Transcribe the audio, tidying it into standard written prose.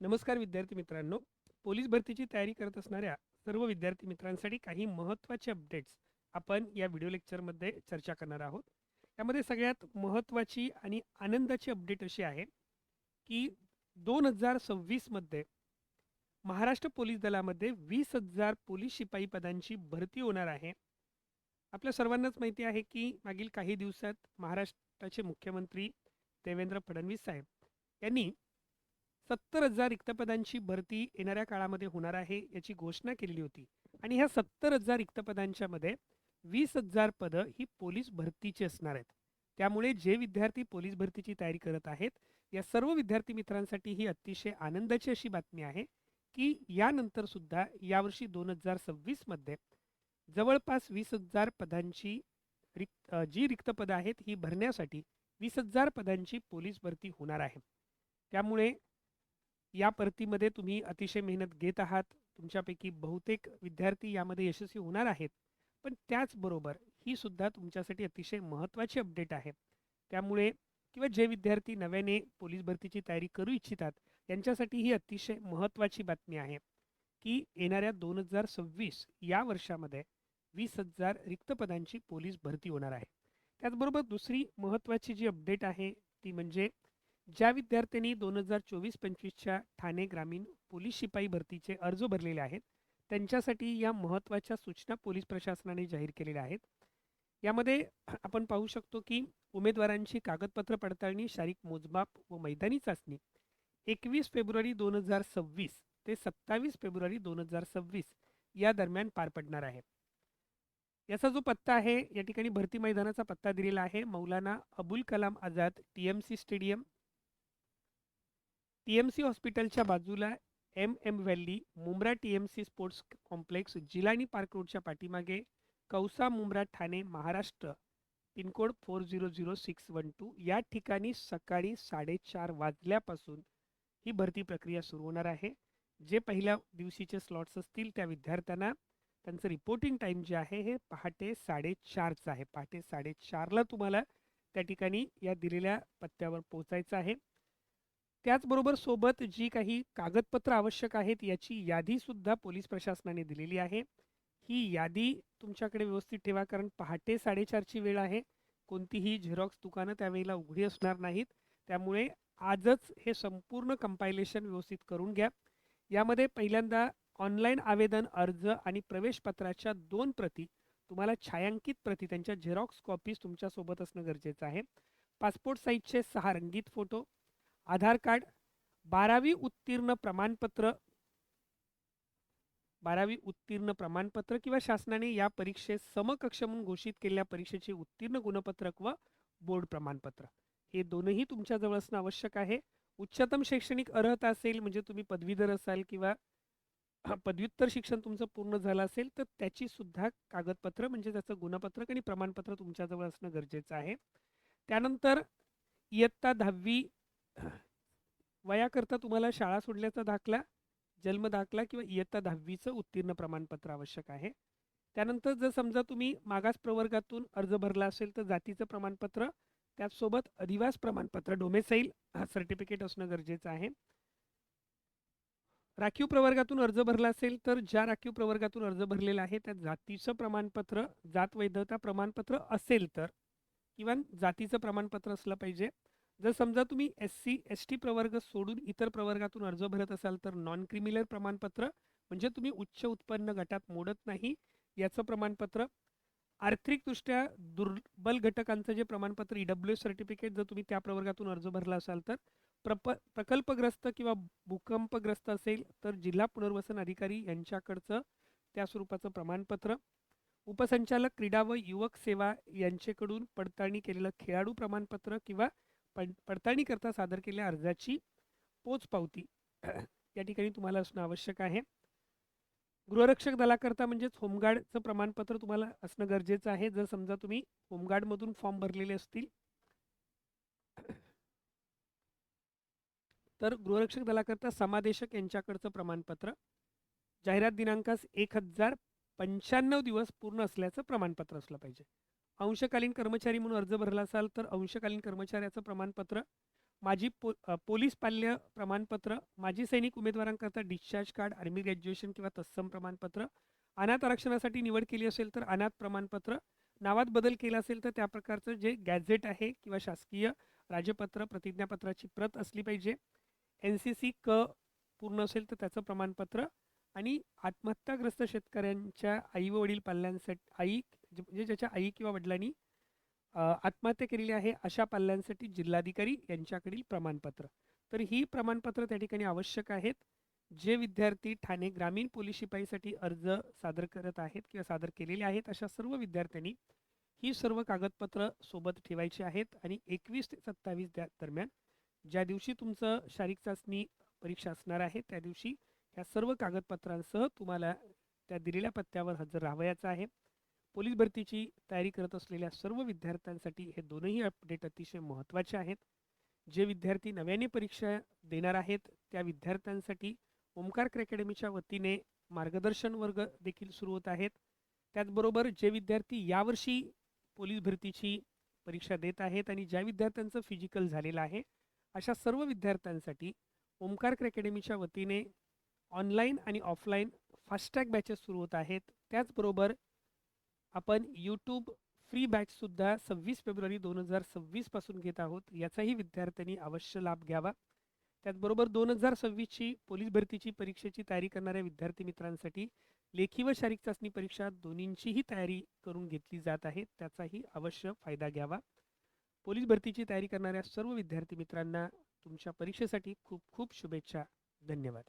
नमस्कार विद्यार्थी मित्रांनो. पोलीस भरतीची तयारी करत असणाऱ्या सर्व विद्यार्थी मित्रांसाठी काही महत्त्वाचे अपडेट्स आपण या व्हिडिओ लेक्चरमध्ये चर्चा करणार आहोत. त्यामध्ये सगळ्यात महत्त्वाची आणि आनंदाची अपडेट अशी आहे की 2026मध्ये महाराष्ट्र पोलीस दलामध्ये 20,000 पोलीस शिपाई पदांची भरती होणार आहे. आपल्या सर्वांनाच माहिती आहे की मागील काही दिवसात महाराष्ट्राचे मुख्यमंत्री देवेंद्र फडणवीस साहेब यांनी 70,000 रिक्तपदांची भरती येणाऱ्या काळामध्ये होणार आहे याची घोषणा केलेली होती. आणि ह्या 70,000 रिक्तपदांच्या मध्ये 20,000 पदं ही पोलीस भरतीची असणार आहेत. त्यामुळे जे विद्यार्थी पोलीस भरतीची तयारी करत आहेत या सर्व विद्यार्थी मित्रांसाठी ही अतिशय आनंदाची अशी बातमी आहे की यानंतर सुद्धा यावर्षी 2026मध्ये जवळपास 20,000 पदांची जी रिक्त पदं आहेत ही भरण्यासाठी 20,000 पदांची पोलीस भरती होणार आहे. त्यामुळे या भरतीमध्ये तुम्ही अतिशय मेहनत घेत आहात. तुमच्यापैकी बहुतेक विद्यार्थी यामध्ये यशस्वी होणार आहेत. पण त्याचबरोबर ही सुद्धा तुमच्यासाठी अतिशय महत्त्वाची अपडेट आहे. त्यामुळे किंवा जे विद्यार्थी नव्याने पोलीस भरतीची तयारी करू इच्छितात यांच्यासाठी ही अतिशय महत्त्वाची बातमी आहे की येणाऱ्या 2026 या वर्षामध्ये 20,000 रिक्त पदांची पोलीस भरती होणार आहे. त्याचबरोबर दुसरी महत्त्वाची जी अपडेट आहे ती म्हणजे ज्या विद्यार्थ्यांनी 2024-25च्या ठाणे ग्रामीण पोलीस शिपाई भरतीचे अर्ज भरलेले आहेत त्यांच्यासाठी या महत्त्वाच्या सूचना पोलीस प्रशासनाने जाहीर केलेल्या आहेत. यामध्ये आपण पाहू शकतो की उमेदवारांची कागदपत्र पडताळणी, शारीरिक मोजमाप व मैदानी चाचणी 21 फेब्रुवारी 2026 ते 27 फेब्रुवारी 2026 या दरम्यान पार पडणार आहे. याचा जो पत्ता आहे या ठिकाणी भरती मैदानाचा पत्ता दिलेला आहे Maulana Abul Kalam Azad TMC stadium, TMC हॉस्पिटलच्या बाजूला MM valley, Mumbra TMC sports complex, Jilani park रोडच्या पाठीमागे, कौसा मुंब्रा ठाणे महाराष्ट्र, पिनकोड 400612 या ठिकाणी सकाळी 4:30 वाजल्यापासून ही भरती प्रक्रिया सुरू होणार आहे. जे पहिल्या दिवशीचे स्लॉट्स असतील त्या विद्यार्थ्यांना त्यांचं रिपोर्टिंग टाईम जे आहे हे पहाटे 4:30चं आहे. पहाटे 4:30ला तुम्हाला त्या ठिकाणी या दिलेल्या पत्त्यावर पोहोचायचं आहे. त्याचबरोबर सोबत जी काही कागदपत्र आवश्यक आहेत याची यादीसुद्धा पोलीस प्रशासनाने दिलेली आहे. ही यादी तुमच्याकडे व्यवस्थित ठेवा कारण पहाटे 4:30ची वेळ आहे. कोणतीही झेरॉक्स दुकानं त्यावेळेला उघडी असणार नाहीत. त्यामुळे आजच हे संपूर्ण कंपायलेशन व्यवस्थित करून घ्या. यामध्ये पहिल्यांदा ऑनलाईन आवेदन अर्ज आणि प्रवेशपत्राच्या 2 प्रती, तुम्हाला छायांकित प्रती त्यांच्या झेरॉक्स कॉपीज तुमच्यासोबत असणं गरजेचं आहे. पासपोर्ट साईजचे 6 रंगीत फोटो, आधार कार्ड, 12वी उत्तीर्ण प्रमाणपत्र, 12वी उत्तीर्ण प्रमाणपत्र किंवा शासनाने या परीक्षेत समकक्ष म्हणून घोषित केलेल्या परीक्षेचे उत्तीर्ण गुणपत्रक व बोर्ड प्रमाणपत्र हे दोनही तुमच्याजवळ असणं आवश्यक आहे. उच्चतम शैक्षणिक अर्हता असेल म्हणजे तुम्ही पदवीधर असाल किंवा पदव्युत्तर शिक्षण तुमचं पूर्ण झालं असेल तर त्याची सुद्धा कागदपत्र म्हणजे त्याचं गुणपत्रक आणि प्रमाणपत्र तुमच्याजवळ असणं गरजेचं आहे. त्यानंतर इयत्ता 10वी वयाकरता तुम्हाला शाळा सोडल्याचा दाखला, जन्म दाखला किंवा इयत्ता 10वीचं उत्तीर्ण प्रमाणपत्र आवश्यक आहे. त्यानंतर जर समजा तुम्ही मागास प्रवर्गातून अर्ज भरला असेल तर जातीचं प्रमाणपत्र, त्याचसोबत अधिवास प्रमाणपत्र डोमेसाईल सर्टिफिकेट असणं गरजेचं आहे. राखीव प्रवर्गातून अर्ज भरला असेल तर ज्या राखीव प्रवर्गातून अर्ज भरलेला आहे त्या जातीचं प्रमाणपत्र, जात वैधता प्रमाणपत्र असेल तर किंवा जातीचं प्रमाणपत्र असलं पाहिजे. जर समजा तुम्ही SC ST प्रवर्ग सोडून इतर प्रवर्गातून अर्ज भरत असाल तर नॉन क्रिमिनल प्रमाणपत्र म्हणजे तुम्ही उच्च उत्पन्न गटात मोडत नाही याचं प्रमाणपत्र. आर्थिकदृष्ट्या दुर्बल घटकांचं जे प्रमाणपत्र EWS सर्टिफिकेट जर तुम्ही त्या प्रवर्गातून अर्ज भरला असाल तर प्रकल्पग्रस्त किंवा भूकंपग्रस्त असेल तर जिल्हा पुनर्वसन अधिकारी यांच्याकडचं त्या स्वरूपाचं प्रमाणपत्र. उपसंचालक क्रीडा व युवक सेवा यांच्याकडून पडताळणी केलेलं खेळाडू प्रमाणपत्र किंवा पडताळणी करता सादर केलेल्या अर्जाची पोचपावती या ठिकाणी तुम्हाला असणं आवश्यक आहे. गृहरक्षक दलाकरता म्हणजेच होमगार्डचं प्रमाणपत्र तुम्हाला असणं गरजेचं आहे. जर समजा तुम्ही होमगार्डमधून फॉर्म भरलेले असतील तर गृहरक्षक दलाकरता समादेशक यांच्याकडचं प्रमाणपत्र, जाहिरात दिनांकास 1095 दिवस पूर्ण असल्याचं प्रमाणपत्र असलं पाहिजे. अंशकालीन कर्मचारी म्हणून अर्ज भरला असाल तर अंशकालीन कर्मचाऱ्याचं प्रमाणपत्र, पोलीस पाल्य प्रमाणपत्र, माजी सैनिक उमेदवारांकरता डिस्चार्ज कार्ड, आर्मी ग्रॅज्युएशन किंवा तत्सम प्रमाणपत्र, अनाथ आरक्षणासाठी निवड केली असेल तर अनाथ प्रमाणपत्र, नावात बदल केला असेल तर त्या प्रकारचं जे गॅझेट आहे किंवा शासकीय राजपत्र, प्रतिज्ञापत्राची प्रत असली पाहिजे. NCC क पूर्ण असेल तर त्याचं प्रमाणपत्र आणि आत्महत्याग्रस्त शेतकऱ्यांच्या आई व वडील पाल्यांसाठी म्हणजे ज्याच्या आई किंवा वडिलांनी आत्महत्या केलेली आहे अशा पाल्यांसाठी जिल्हाधिकारी यांच्याकडील प्रमाणपत्र. तर ही प्रमाणपत्र त्या ठिकाणी आवश्यक आहेत. जे विद्यार्थी ठाणे ग्रामीण पोलीस शिपाईसाठी अर्ज सादर करत आहेत किंवा सादर केलेले आहेत अशा सर्व विद्यार्थ्यांनी ही सर्व कागदपत्र सोबत ठेवायची आहेत आणि 21 ते 27 दरम्यान ज्या दिवशी तुमचं शारीरिक चाचणी परीक्षा असणार आहे त्या दिवशी ह्या सर्व कागदपत्रांसह तुम्हाला त्या दिलेल्या पत्त्यावर हजर राहावयाचं आहे. पोलीस भरतीची तयारी करत असलेल्या सर्व विद्यार्थ्यांसाठी हे दोनही अपडेट अतिशय महत्त्वाचे आहेत. जे विद्यार्थी नव्याने परीक्षा देणार आहेत त्या विद्यार्थ्यांसाठी ओमकार अकॅडमीच्या वतीने मार्गदर्शन वर्ग देखील सुरू होत आहेत. त्याचबरोबर जे विद्यार्थी यावर्षी पोलीस भरतीची परीक्षा देत आहेत आणि ज्या विद्यार्थ्यांचं फिजिकल झालेलं आहे अशा सर्व विद्यार्थ्यांसाठी ओमकार अकॅडमीच्या वतीने ऑनलाईन आणि ऑफलाईन फास्टॅग बॅचेस सुरू होत आहेत. त्याचबरोबर आपण यूट्यूब फ्री बॅचसुद्धा 26 फेब्रुवारी 2026 पासून घेत आहोत. याचाही विद्यार्थ्यांनी अवश्य लाभ घ्यावा. त्याचबरोबर 2026ची पोलीस भरतीची परीक्षेची तयारी करणाऱ्या विद्यार्थी मित्रांसाठी लेखी व शारीरिक चाचणी परीक्षा दोन्हींचीही तयारी करून घेतली जात आहे. त्याचाही अवश्य फायदा घ्यावा. पोलीस भरतीची तयारी करणाऱ्या सर्व विद्यार्थी मित्रांना तुमच्या परीक्षेसाठी खूप खूप शुभेच्छा. धन्यवाद.